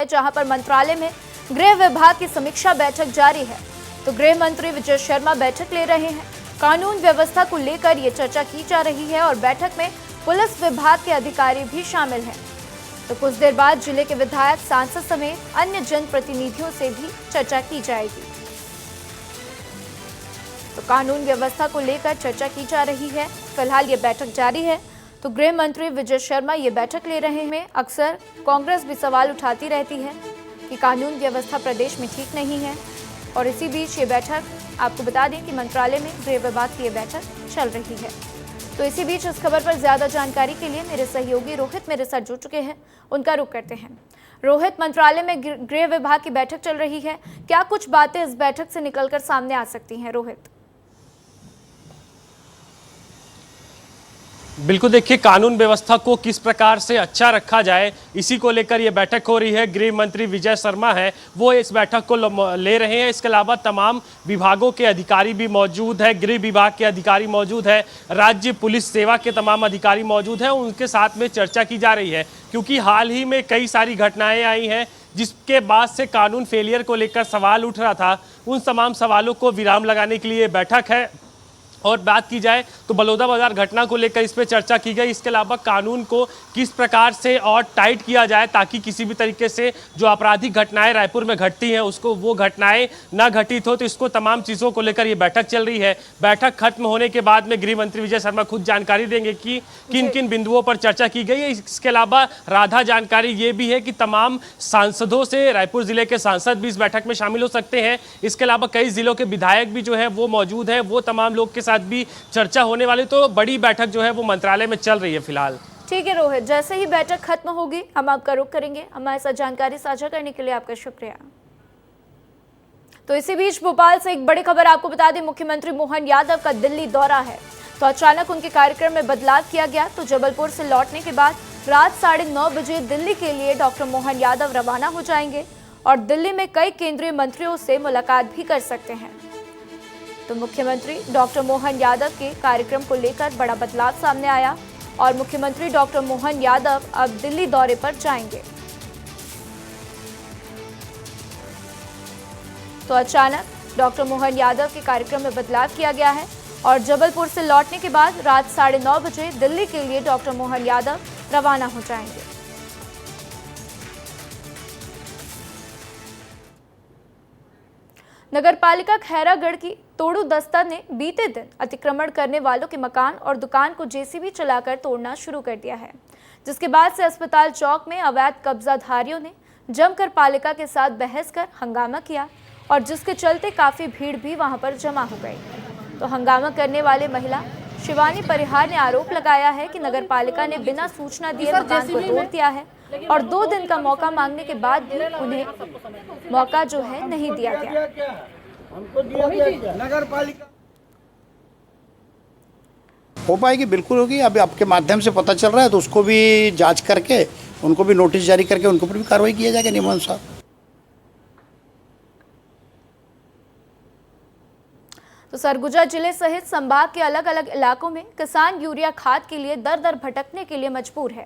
जहां पर मंत्रालय में गृह विभाग की समीक्षा बैठक जारी है। तो गृह मंत्री विजय शर्मा बैठक ले रहे हैं। कानून व्यवस्था को लेकर ये चर्चा की जा रही है और बैठक में पुलिस विभाग के अधिकारी भी शामिल हैं। तो कुछ देर बाद जिले के विधायक, सांसद समेत अन्य जनप्रतिनिधियों से भी चर्चा की जाएगी। तो कानून व्यवस्था को लेकर चर्चा की जा रही है। फिलहाल ये बैठक जारी है। तो गृह मंत्री विजय शर्मा ये बैठक ले रहे हैं। अक्सर कांग्रेस भी सवाल उठाती रहती है कि कानून व्यवस्था प्रदेश में ठीक नहीं है और इसी बीच ये बैठक, आपको बता दें कि मंत्रालय में गृह विभाग की ये बैठक चल रही है। तो इसी बीच इस खबर पर ज्यादा जानकारी के लिए मेरे सहयोगी रोहित मेरे साथ जुड़ चुके हैं, उनका रुख करते हैं। रोहित, मंत्रालय में गृह विभाग की बैठक चल रही है, क्या कुछ बातें इस बैठक से निकलकर सामने आ सकती हैं? रोहित। बिल्कुल, देखिए, कानून व्यवस्था को किस प्रकार से अच्छा रखा जाए, इसी को लेकर ये बैठक हो रही है। गृह मंत्री विजय शर्मा है, वो इस बैठक को ले रहे हैं। इसके अलावा तमाम विभागों के अधिकारी भी मौजूद है। गृह विभाग के अधिकारी मौजूद है, राज्य पुलिस सेवा के तमाम अधिकारी मौजूद हैं। उनके साथ में चर्चा की जा रही है, क्योंकि हाल ही में कई सारी घटनाएं आई हैं जिसके बाद से कानून फेलियर को लेकर सवाल उठ रहा था। उन तमाम सवालों को विराम लगाने के लिए बैठक है। और बात की जाए तो बलौदा बाजार घटना को लेकर इस पर चर्चा की गई। इसके अलावा कानून को किस प्रकार से और टाइट किया जाए ताकि किसी भी तरीके से जो आपराधिक घटनाएं रायपुर में घटती हैं उसको वो घटनाएं ना घटित हो। तो इसको तमाम चीज़ों को लेकर ये बैठक चल रही है। बैठक खत्म होने के बाद में गृह मंत्री विजय शर्मा खुद जानकारी देंगे कि किन किन बिंदुओं पर चर्चा की गई है। इसके अलावा राधा जानकारी ये भी है कि तमाम सांसदों से रायपुर जिले के सांसद भी इस बैठक में शामिल हो सकते हैं। इसके अलावा कई जिलों के विधायक भी जो है वो मौजूद हैं, वो तमाम लोग के साथ भी चर्चा होने वाली। तो बड़ी बैठक जो है वो मंत्रालय में चल रही है फिलहाल। ठीक है रोहित, जैसे ही बैठक खत्म होगी हम आपका रुख करेंगे। हमारे साथ जानकारी साझा करने के लिए आपका शुक्रिया। तो इसी बीच भोपाल से एक बड़ी खबर आपको बता दें, मुख्यमंत्री मोहन यादव का दिल्ली दौरा है। तो अचानक उनके कार्यक्रम में बदलाव किया गया। तो जबलपुर से लौटने के बाद रात 9:30 बजे दिल्ली के लिए डॉक्टर मोहन यादव रवाना हो जाएंगे और दिल्ली में कई केंद्रीय मंत्रियों से मुलाकात भी कर सकते हैं। तो मुख्यमंत्री डॉक्टर मोहन यादव के कार्यक्रम को लेकर बड़ा बदलाव सामने आया और मुख्यमंत्री डॉक्टर मोहन यादव अब दिल्ली दौरे पर जाएंगे। तो अचानक डॉक्टर मोहन यादव के कार्यक्रम में बदलाव किया गया है और जबलपुर से लौटने के बाद रात 9:30 बजे दिल्ली के लिए डॉक्टर मोहन यादव रवाना हो जाएंगे। नगरपालिका खैरागढ़ की तोड़ू दस्ता ने बीते दिन अतिक्रमण करने वालों के मकान और दुकान को जेसीबी चलाकर तोड़ना शुरू कर दिया है, जिसके बाद से अस्पताल चौक में अवैध कब्जाधारियों ने जमकर पालिका के साथ बहस कर हंगामा किया और जिसके चलते काफी भीड़ भी वहां पर जमा हो गई। तो हंगामा करने वाले महिला शिवानी परिहार ने आरोप लगाया है कि नगरपालिका ने बिना सूचना दिए मकान को तोड़ दिया है और 2 दिन का मौका मांगने के बाद भी उन्हें मौका जो है नहीं दिया गया। नगरपालिका हो पाएगी, बिल्कुल होगी। अभी आपके माध्यम से पता चल रहा है तो उसको भी जांच करके उनको भी नोटिस जारी करके उनको पर भी कार्रवाई किया जाएगा नियमानुसार। तो सरगुजा जिले सहित संभाग के अलग अलग इलाकों में किसान यूरिया खाद के लिए दर दर भटकने के लिए मजबूर है,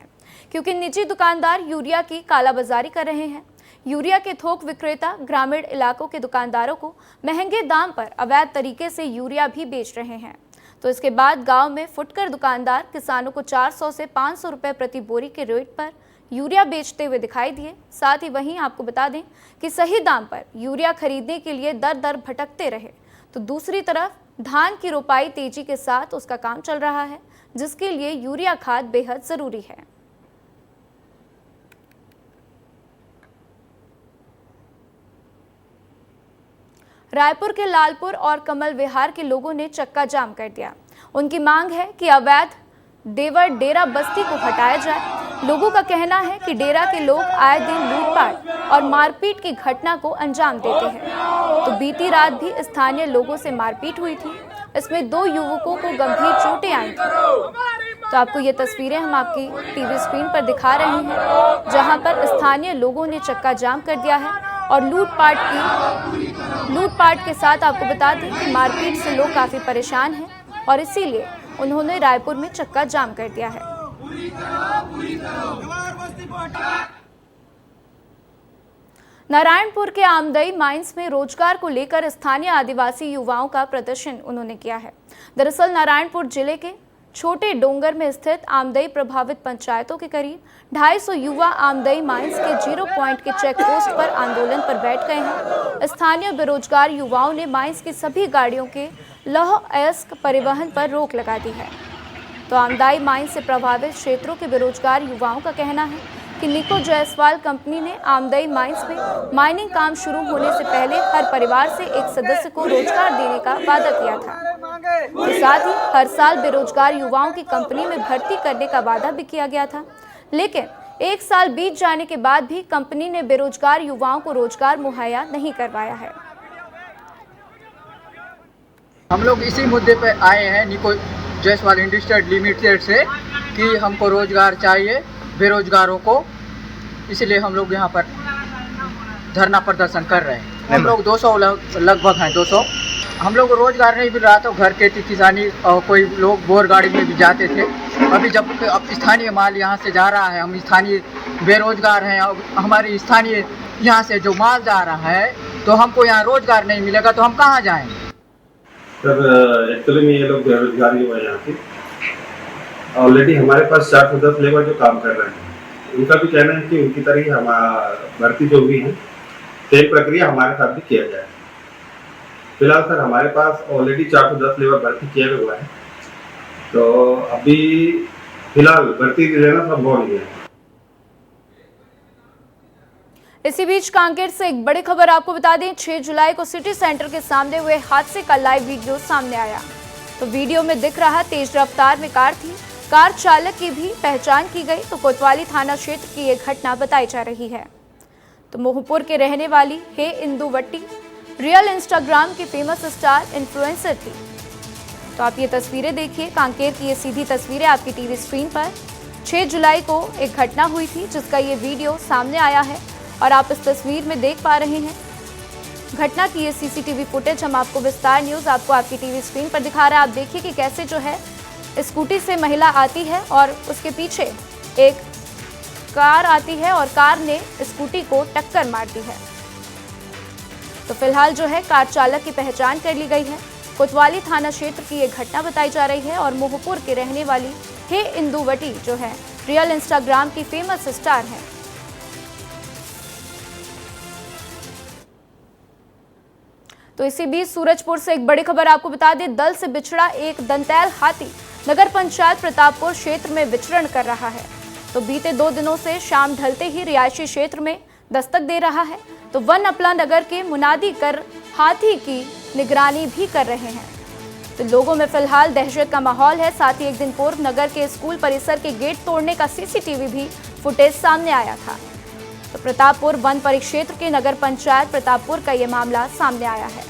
क्योंकि निजी दुकानदार यूरिया की कालाबाजारी कर रहे हैं। यूरिया के थोक विक्रेता ग्रामीण इलाकों के दुकानदारों को महंगे दाम पर अवैध तरीके से यूरिया भी बेच रहे हैं। तो इसके बाद गांव में फुटकर दुकानदार किसानों को 400 से 500 रुपए प्रति बोरी के रेट पर यूरिया बेचते हुए दिखाई दिए। साथ ही वहीं आपको बता दें कि सही दाम पर यूरिया खरीदने के लिए दर दर भटकते रहे। तो दूसरी तरफ धान की रोपाई तेजी के साथ उसका काम चल रहा है, जिसके लिए यूरिया खाद बेहद जरूरी है। रायपुर के लालपुर और कमल विहार के लोगों ने चक्का जाम कर दिया। उनकी मांग है कि अवैध देवर डेरा बस्ती को हटाया जाए। लोगों का कहना है कि डेरा के लोग आए दिन लूटपाट और मारपीट की घटना को अंजाम देते हैं। तो बीती रात भी स्थानीय लोगों से मारपीट हुई थी। इसमें 2 युवकों को गंभीर चोटें आई थी। तो आपको ये तस्वीरें हम आपकी टीवी स्क्रीन पर दिखा रहे हैं, जहां पर स्थानीय लोगों ने चक्का जाम कर दिया है और लूटपाट के साथ आपको बता दें कि मारपीट से लोग काफी परेशान हैं और इसीलिए उन्होंने रायपुर में चक्का जाम कर दिया है। नारायणपुर के आमदई माइंस में रोजगार को लेकर स्थानीय आदिवासी युवाओं का प्रदर्शन उन्होंने किया है। दरअसल नारायणपुर जिले के छोटे डोंगर में स्थित आमदई प्रभावित पंचायतों के करीब 250 युवा आमदई माइंस के 0 पॉइंट के चेक पोस्ट पर आंदोलन पर बैठ गए हैं। स्थानीय बेरोजगार युवाओं ने माइंस की सभी गाड़ियों के लौह अयस्क परिवहन पर रोक लगा दी है। तो आमदई माइंस से प्रभावित क्षेत्रों के बेरोजगार युवाओं का कहना है कि निको जायसवाल कंपनी ने आमदई माइंस में माइनिंग काम शुरू होने से पहले हर परिवार से एक सदस्य को रोजगार देने का वादा किया था। तो साथ ही हर साल बेरोजगार युवाओं की कंपनी में भर्ती करने का वादा भी किया गया था, लेकिन 1 साल बीत जाने के बाद भी कंपनी ने बेरोजगार युवाओं को रोजगार मुहैया नहीं करवाया है। हम लोग इसी मुद्दे पे आए हैं निको जायसवाल इंडस्ट्रीज लिमिटेड से कि हमको रोजगार चाहिए बेरोजगारों को, इसलिए हम लोग यहाँ पर धरना प्रदर्शन कर रहे हैं। हम लोग 200 लगभग हैं 200। हम लोग को रोजगार नहीं मिल रहा तो घर के किसानी और कोई लोग बोर गाड़ी में भी जाते थे। अभी जब अब स्थानीय माल यहाँ से जा रहा है, हम स्थानीय बेरोजगार हैं और हमारी स्थानीय यहाँ से जो माल जा रहा है तो हमको यहाँ रोजगार नहीं मिलेगा तो हम कहाँ जाएंगे। सर एक्चुअली में ये लोग बेरोजगार ही हुए यहाँ की। ऑलरेडी हमारे पास 410 लेबर जो काम कर रहे हैं, उनका भी कहना है कि उनकी तरह ही हमारा भर्ती जो हुई है सेम प्रक्रिया हमारे साथ भी किया जाए। फिलहाल सर हमारे पास ऑलरेडी 410 लेबर भर्ती किया हुआ है, तो अभी फिलहाल भर्ती लेना संभव नहीं है। इसी बीच कांकेर से एक बड़ी खबर आपको बता दें। 6 जुलाई को सिटी सेंटर के सामने हुए हादसे का लाइव वीडियो सामने आया। तो वीडियो में दिख रहा तेज रफ्तार में कार थी। कार चालक की भी पहचान की गई। तो कोतवाली थाना क्षेत्र की ये घटना बताई जा रही है। तो मोहपुर के रहने वाली हे इंदुवट्टी रियल इंस्टाग्राम की फेमस स्टार इन्फ्लुएंसर थी। तो आप ये तस्वीरें देखिए, कांकेर की ये सीधी तस्वीरें आपकी टीवी स्क्रीन पर। 6 जुलाई को एक घटना हुई थी जिसका ये वीडियो सामने आया है और आप इस तस्वीर में देख पा रहे हैं घटना की ये सीसीटीवी फुटेज। हम आपको विस्तार न्यूज़ आपको आपकी टीवी स्क्रीन पर दिखा रहा है। आप देखिए कि कैसे जो है स्कूटी से महिला आती है और उसके पीछे एक कार आती है और कार ने स्कूटी को टक्कर मार दी है। तो फिलहाल जो है कार चालक की पहचान कर ली गई है। कोतवाली थाना क्षेत्र की ये घटना बताई जा रही है और मोहपुर के रहने वाली हे इंदुवटी जो है रियल इंस्टाग्राम की फेमस स्टार है। तो इसी बीच सूरजपुर से एक बड़ी खबर आपको बता दें। दल से बिछड़ा एक दंतैल हाथी नगर पंचायत प्रतापपुर क्षेत्र में विचरण कर रहा है। तो बीते 2 दिनों से शाम ढलते ही रिहायशी क्षेत्र में दस्तक दे रहा है। तो वन अपला नगर के मुनादी कर हाथी की निगरानी भी कर रहे हैं। तो लोगों में फिलहाल दहशत का माहौल है। साथ ही एक दिन पूर्व नगर के स्कूल परिसर के गेट तोड़ने का सीसीटीवी भी फुटेज सामने आया था। तो प्रतापपुर वन परिक्षेत्र के नगर पंचायत प्रतापपुर का ये मामला सामने आया है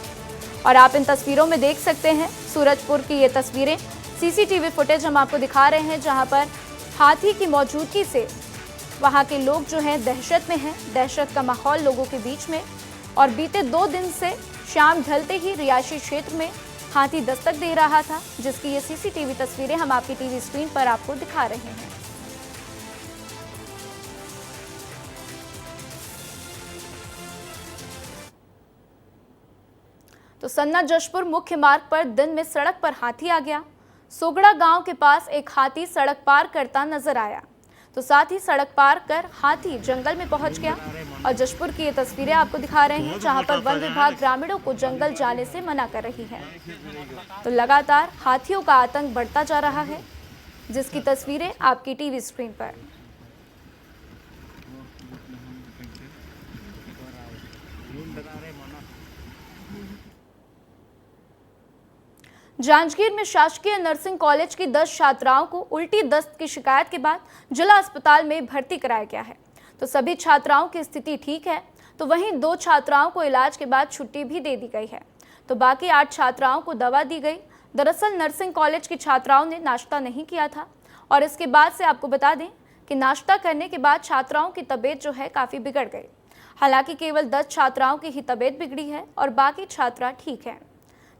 और आप इन तस्वीरों में देख सकते हैं सूरजपुर की ये तस्वीरें, सीसीटीवी फुटेज हम आपको दिखा रहे हैं जहां पर हाथी की मौजूदगी से वहां के लोग जो हैं दहशत में हैं। दहशत का माहौल लोगों के बीच में और बीते 2 दिन से शाम ढलते ही रिहायशी क्षेत्र में हाथी दस्तक दे रहा था, जिसकी ये सीसीटीवी तस्वीरें हम आपकी टीवी स्क्रीन पर आपको दिखा रहे हैं। तो सन्ना जशपुर मुख्य मार्ग पर दिन में सड़क पर हाथी आ गया। सोगड़ा गांव के पास एक हाथी सड़क पार करता नजर आया। तो साथ ही सड़क पार कर हाथी जंगल में पहुंच गया और जशपुर की ये तस्वीरें आपको दिखा रहे हैं जहां पर वन विभाग ग्रामीणों को जंगल जाने से मना कर रही है। तो लगातार हाथियों का आतंक बढ़ता जा रहा है, जिसकी तस्वीरें आपकी टीवी स्क्रीन पर। जांजगीर में शासकीय नर्सिंग कॉलेज की 10 छात्राओं को उल्टी दस्त की शिकायत के बाद जिला अस्पताल में भर्ती कराया गया है। तो सभी छात्राओं की स्थिति ठीक है। तो वहीं 2 छात्राओं को इलाज के बाद छुट्टी भी दे दी गई है। तो बाकी 8 छात्राओं को दवा दी गई। दरअसल नर्सिंग कॉलेज की छात्राओं ने नाश्ता नहीं किया था और इसके बाद से आपको बता दें कि नाश्ता करने के बाद छात्राओं की तबीयत जो है काफ़ी बिगड़ गई। हालांकि केवल 10 छात्राओं की ही तबीयत बिगड़ी है और बाकी छात्रा ठीक हैं।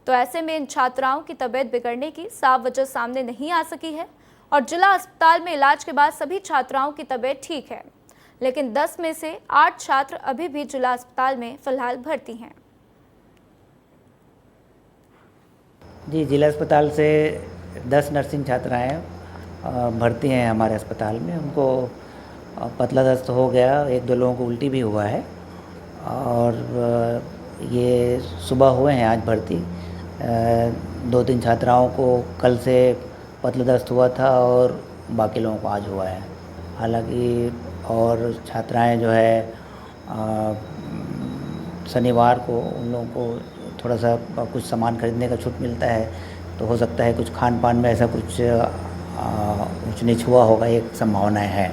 तो ऐसे में इन छात्राओं की तबीयत बिगड़ने की साफ वजह सामने नहीं आ सकी है और जिला अस्पताल में इलाज के बाद सभी छात्राओं की तबीयत ठीक है। लेकिन 10 में से 8 छात्र अभी भी जिला अस्पताल में फिलहाल भर्ती हैं। जी, जिला अस्पताल से 10 नर्सिंग छात्राएं भर्ती हैं हमारे अस्पताल में। उनको पतला दस्त हो गया, 1-2 लोगों को उल्टी भी हुआ है और ये सुबह हुए हैं आज भर्ती। 2-3 छात्राओं को कल से पतला दस्त हुआ था और बाकी लोगों को आज हुआ है। हालांकि और छात्राएं जो है शनिवार को उन लोगों को थोड़ा सा कुछ सामान खरीदने का छूट मिलता है, तो हो सकता है कुछ खान पान में ऐसा कुछ ऊंच नीच हुआ होगा, एक संभावनाएं है।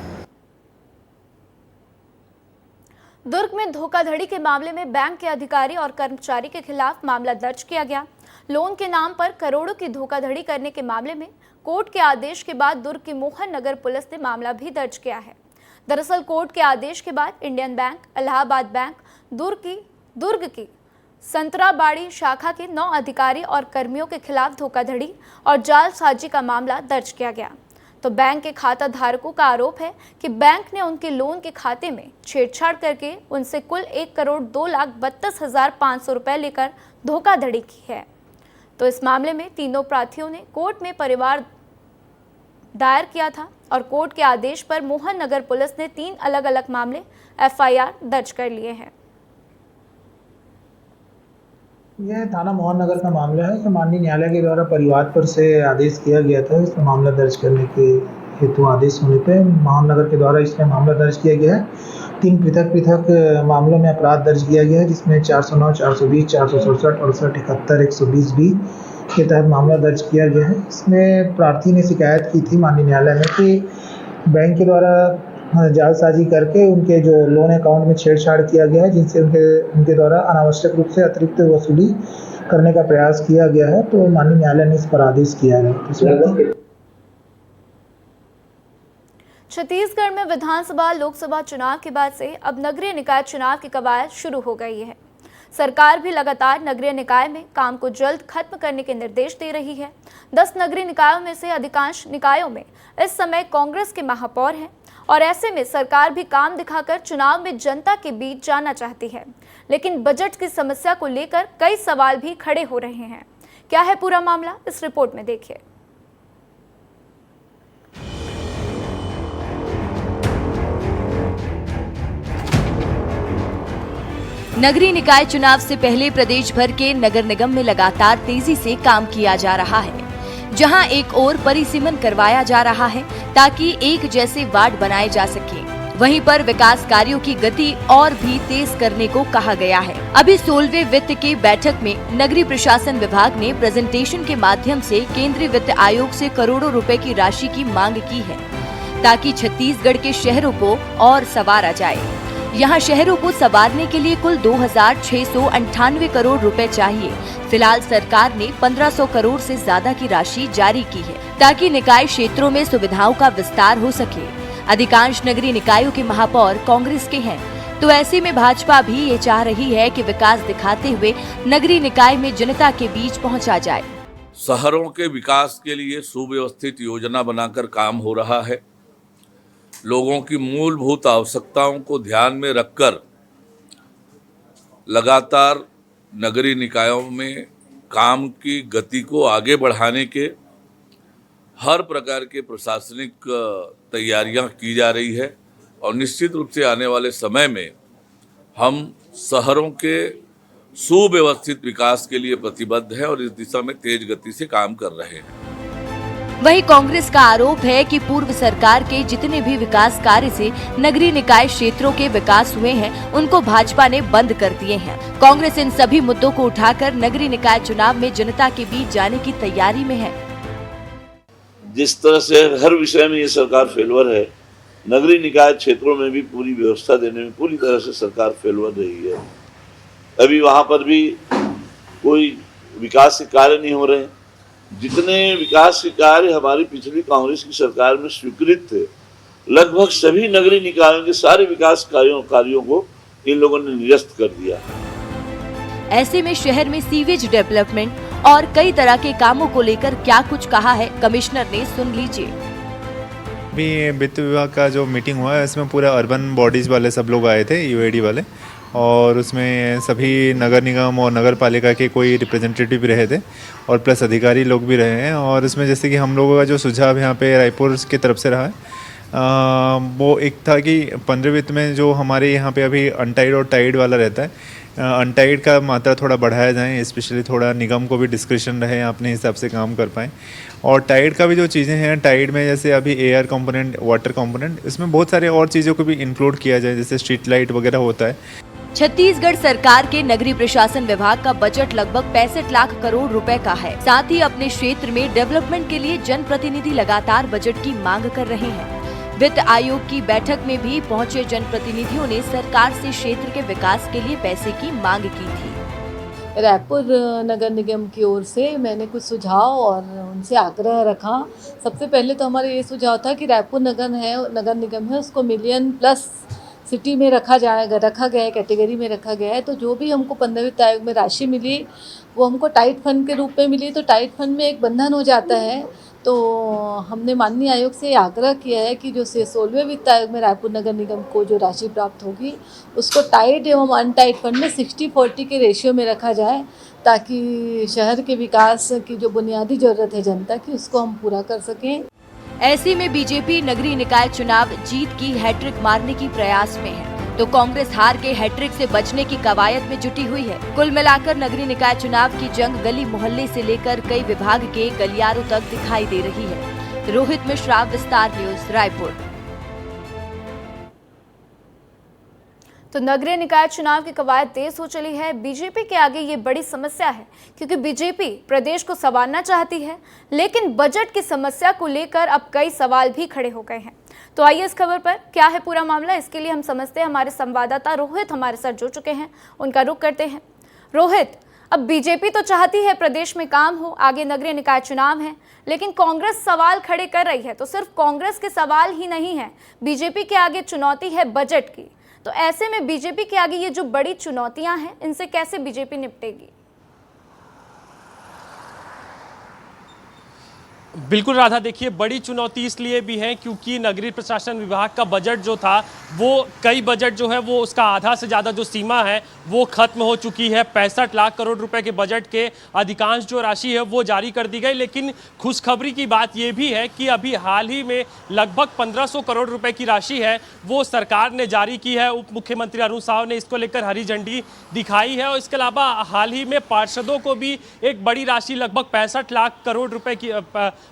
दुर्ग में धोखाधड़ी के मामले में बैंक के अधिकारी और कर्मचारी के खिलाफ मामला दर्ज किया गया। लोन के नाम पर करोड़ों की धोखाधड़ी करने के मामले में कोर्ट के आदेश के बाद दुर्ग की मोहन नगर पुलिस ने मामला भी दर्ज किया है। दरअसल कोर्ट के आदेश के बाद इंडियन बैंक, इलाहाबाद बैंक, दुर्ग की संतराबाड़ी शाखा के 9 अधिकारी और कर्मियों के खिलाफ धोखाधड़ी और जालसाजी का मामला दर्ज किया गया। तो बैंक के खाता धारकों का आरोप है कि बैंक ने उनके लोन के खाते में छेड़छाड़ करके उनसे कुल 1,02,32,500 रुपए लेकर धोखाधड़ी की है। तो इस मामले में तीनों प्रार्थियों ने कोर्ट में परिवार दायर किया था और कोर्ट के आदेश पर मोहन नगर पुलिस ने 3 अलग अलग मामले FIR दर्ज कर लिए हैं। यह थाना मोहन नगर का मामला है कि माननीय न्यायालय के द्वारा परिवार पर से आदेश किया गया था इसमें मामला दर्ज करने के हेतु आदेश होने पे मोहन नगर के द्वारा इसमें मामला दर्ज किया गया है। 3 पृथक मामलों में अपराध दर्ज किया गया है, जिसमें 409, 420, 467, 68, 71, 120B के तहत मामला दर्ज किया गया है। इसमें प्रार्थी ने शिकायत की थी माननीय न्यायालय में कि बैंक के द्वारा जालसाजी करके उनके जो लोन अकाउंट में छेड़छाड़ किया गया है, जिनसे उनके द्वारा अनावश्यक रूप से अतिरिक्त वसूली करने का प्रयास किया गया है। तो माननीय न्यायालय ने इस पर आदेश किया है। छत्तीसगढ़ में विधानसभा लोकसभा चुनाव के बाद से अब नगरीय निकाय चुनाव की कवायद शुरू हो गई है। सरकार भी लगातार नगरीय निकाय में काम को जल्द खत्म करने के निर्देश दे रही है। 10 नगरीय निकायों में से अधिकांश निकायों में इस समय कांग्रेस के महापौर हैं और ऐसे में सरकार भी काम दिखाकर चुनाव में जनता के बीच जाना चाहती है, लेकिन बजट की समस्या को लेकर कई सवाल भी खड़े हो रहे हैं। क्या है पूरा मामला, इस रिपोर्ट में देखिए। नगरीय निकाय चुनाव से पहले प्रदेश भर के नगर निगम में लगातार तेजी से काम किया जा रहा है, जहां एक ओर परिसीमन करवाया जा रहा है ताकि एक जैसे वार्ड बनाए जा सके, वहीं पर विकास कार्यों की गति और भी तेज करने को कहा गया है। अभी 16वें वित्त की बैठक में नगरीय प्रशासन विभाग ने प्रेजेंटेशन के माध्यम से केंद्रीय वित्त आयोग से करोड़ों रुपए की राशि की मांग की है, ताकि छत्तीसगढ़ के शहरों को और संवारा जाए। यहाँ शहरों को संवारने के लिए कुल 2,698 करोड़ रुपए चाहिए। फिलहाल सरकार ने 1,500 करोड़ से ज्यादा की राशि जारी की है, ताकि निकाय क्षेत्रों में सुविधाओं का विस्तार हो सके। अधिकांश नगरीय निकायों के महापौर कांग्रेस के हैं, तो ऐसे में भाजपा भी ये चाह रही है कि विकास दिखाते हुए नगरीय निकाय में जनता के बीच पहुँचा जाए। शहरों के विकास के लिए सुव्यवस्थित योजना बनाकर काम हो रहा है। लोगों की मूलभूत आवश्यकताओं को ध्यान में रखकर लगातार नगरीय निकायों में काम की गति को आगे बढ़ाने के हर प्रकार के प्रशासनिक तैयारियां की जा रही है और निश्चित रूप से आने वाले समय में हम शहरों के सुव्यवस्थित विकास के लिए प्रतिबद्ध हैं और इस दिशा में तेज गति से काम कर रहे हैं। वहीं कांग्रेस का आरोप है कि पूर्व सरकार के जितने भी विकास कार्य से नगरीय निकाय क्षेत्रों के विकास हुए हैं, उनको भाजपा ने बंद कर दिए हैं। कांग्रेस इन सभी मुद्दों को उठाकर नगरीय निकाय चुनाव में जनता के बीच जाने की तैयारी में है। जिस तरह से हर विषय में ये सरकार फेलवर है, नगरीय निकाय क्षेत्रों में भी पूरी व्यवस्था देने में पूरी तरह से सरकार फेलवर रही है। अभी वहाँ पर भी कोई विकास के कार्य नहीं हो रहे। जितने विकास के कार्य हमारी पिछली कांग्रेस की सरकार में स्वीकृत थे, लगभग सभी नगरीय निकायों के सारे विकास कार्यों को इन लोगों ने निरस्त कर दिया। ऐसे में शहर में सीवेज डेवलपमेंट और कई तरह के कामों को लेकर क्या कुछ कहा है कमिश्नर ने, सुन लीजिए। अभी वित्त विभाग का जो मीटिंग हुआ है इसमें पूरा अर्बन बॉडीज़ वाले सब लोग आए थे, यूएडी वाले, और उसमें सभी नगर निगम और नगर पालिका के कोई रिप्रेजेंटेटिव भी रहे थे और प्लस अधिकारी लोग भी रहे हैं। और इसमें जैसे कि हम लोगों का जो सुझाव यहाँ पे रायपुर की तरफ से रहा है वो एक था कि 15 वित्त में जो हमारे यहाँ पे अभी अनटाइड और टाइड वाला रहता है, अनटाइड का मात्रा थोड़ा बढ़ाया जाए, स्पेशली थोड़ा निगम को भी डिस्क्रिप्शन रहे, अपने हिसाब से काम कर पाएँ। और टाइड का भी जो चीज़ें हैं, टाइड में जैसे अभी एयर कंपोनेंट, वाटर कंपोनेंट, इसमें बहुत सारे और चीज़ों को भी इंक्लूड किया जाए, जैसे स्ट्रीट लाइट वगैरह होता है। छत्तीसगढ़ सरकार के नगरीय प्रशासन विभाग का बजट लगभग 65 लाख करोड़ रुपए का है। साथ ही अपने क्षेत्र में डेवलपमेंट के लिए जनप्रतिनिधि लगातार बजट की मांग कर रहे हैं। वित्त आयोग की बैठक में भी पहुंचे जनप्रतिनिधियों ने सरकार से क्षेत्र के विकास के लिए पैसे की मांग की थी। रायपुर नगर निगम की ओर से मैंने कुछ सुझाव और उनसे आग्रह रखा। सबसे पहले तो हमारा ये सुझाव था कि रायपुर नगर निगम है उसको मिलियन प्लस सिटी में रखा गया है, कैटेगरी में रखा गया है। तो जो भी हमको 15 वित्त आयोग में राशि मिली वो हमको टाइट फंड के रूप में मिली, तो टाइट फंड में एक बंधन हो जाता है। तो हमने माननीय आयोग से आग्रह किया है कि जो 16वें वित्त आयोग में रायपुर नगर निगम को जो राशि प्राप्त होगी उसको टाइट एवं अनटाइट फंड में 60-40 के रेशियो में रखा जाए, ताकि शहर के विकास की जो बुनियादी ज़रूरत है जनता की उसको हम पूरा कर सकें। ऐसे में बीजेपी नगरीय निकाय चुनाव जीत की हैट्रिक मारने की प्रयास में है, तो कांग्रेस हार के हैट्रिक से बचने की कवायद में जुटी हुई है। कुल मिलाकर नगरीय निकाय चुनाव की जंग गली मोहल्ले से लेकर कई विभाग के गलियारों तक दिखाई दे रही है। रोहित मिश्रा, विस्तार न्यूज, रायपुर। तो नगरीय निकाय चुनाव की कवायद तेज हो चली है। बीजेपी के आगे ये बड़ी समस्या है, क्योंकि बीजेपी प्रदेश को संवारना चाहती है, लेकिन बजट की समस्या को लेकर अब कई सवाल भी खड़े हो गए हैं। तो आइए इस खबर पर क्या है पूरा मामला, इसके लिए हम समझते हैं। हमारे संवाददाता रोहित हमारे साथ जुड़ चुके हैं, उनका रुख करते हैं। रोहित, अब बीजेपी तो चाहती है प्रदेश में काम हो, आगे नगरीय निकाय चुनाव है, लेकिन कांग्रेस सवाल खड़े कर रही है। तो सिर्फ कांग्रेस के सवाल ही नहीं है, बीजेपी के आगे चुनौती है बजट की। तो ऐसे में बीजेपी के आगे ये जो बड़ी चुनौतियां हैं, इनसे कैसे बीजेपी निपटेगी? बिल्कुल राधा, देखिए बड़ी चुनौती इसलिए भी है क्योंकि नगरीय प्रशासन विभाग का बजट जो था वो कई बजट जो है वो उसका आधा से ज़्यादा जो सीमा है वो खत्म हो चुकी है। 65 लाख करोड़ रुपए के बजट के अधिकांश जो राशि है वो जारी कर दी गई। लेकिन खुशखबरी की बात ये भी है कि अभी हाल ही में लगभग 1500 करोड़ रुपए की राशि है वो सरकार ने जारी की है। उप मुख्यमंत्री अरुण साव ने इसको लेकर हरी झंडी दिखाई है। और इसके अलावा हाल ही में पार्षदों को भी एक बड़ी राशि लगभग 65 लाख करोड़ रुपए की,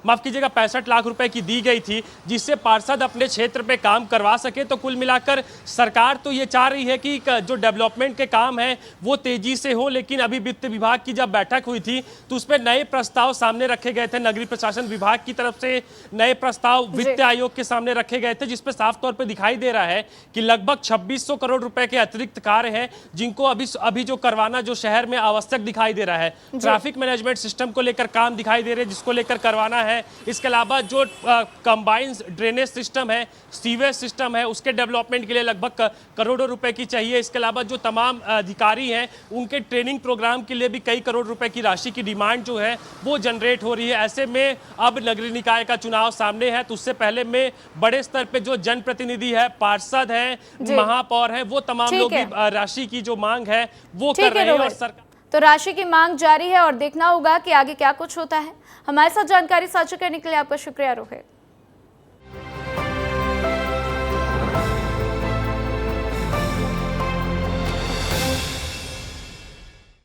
माफ कीजिएगा 65 लाख रुपए की दी गई थी, जिससे पार्षद अपने क्षेत्र पे काम करवा सके। तो कुल मिलाकर सरकार तो ये चाह रही है कि जो डेवलपमेंट के काम है वो तेजी से हो। लेकिन अभी वित्त विभाग की जब बैठक हुई थी तो उसमें नए प्रस्ताव सामने रखे गए थे। नगरीय प्रशासन विभाग की तरफ से नए प्रस्ताव वित्त आयोग के सामने रखे गए थे, जिसपे साफ तौर पर दिखाई दे रहा है कि लगभग 2600 करोड़ रुपए के अतिरिक्त कार्य हैं जिनको अभी जो करवाना जो शहर में आवश्यक दिखाई दे रहा है। ट्रैफिक मैनेजमेंट सिस्टम को लेकर काम दिखाई दे रहे हैं जिसको लेकर करवाना है। इसके अलावा जो कंबाइंड ड्रेनेज सिस्टम है, सीवेज सिस्टम है, उसके डेवलपमेंट के लिए लगभग करोड़ों रुपए की चाहिए। इसके अलावा जो तमाम अधिकारी हैं उनके ट्रेनिंग प्रोग्राम के लिए भी कई करोड़ रुपए की राशि की डिमांड जो है वो जनरेट हो रही है। ऐसे में अब नगरीय निकाय का चुनाव सामने है, तो उससे पहले में बड़े स्तर पे जो जनप्रतिनिधि है, पार्षद हैं, महापौर हैं, वो तमाम लोग राशि की जो मांग है वो कर रहे हैं। और सरकार तो राशि की मांग जारी है और देखना होगा कि आगे क्या कुछ होता है। हमारे साथ जानकारी साझा करने के लिए आपका शुक्रिया रोहित।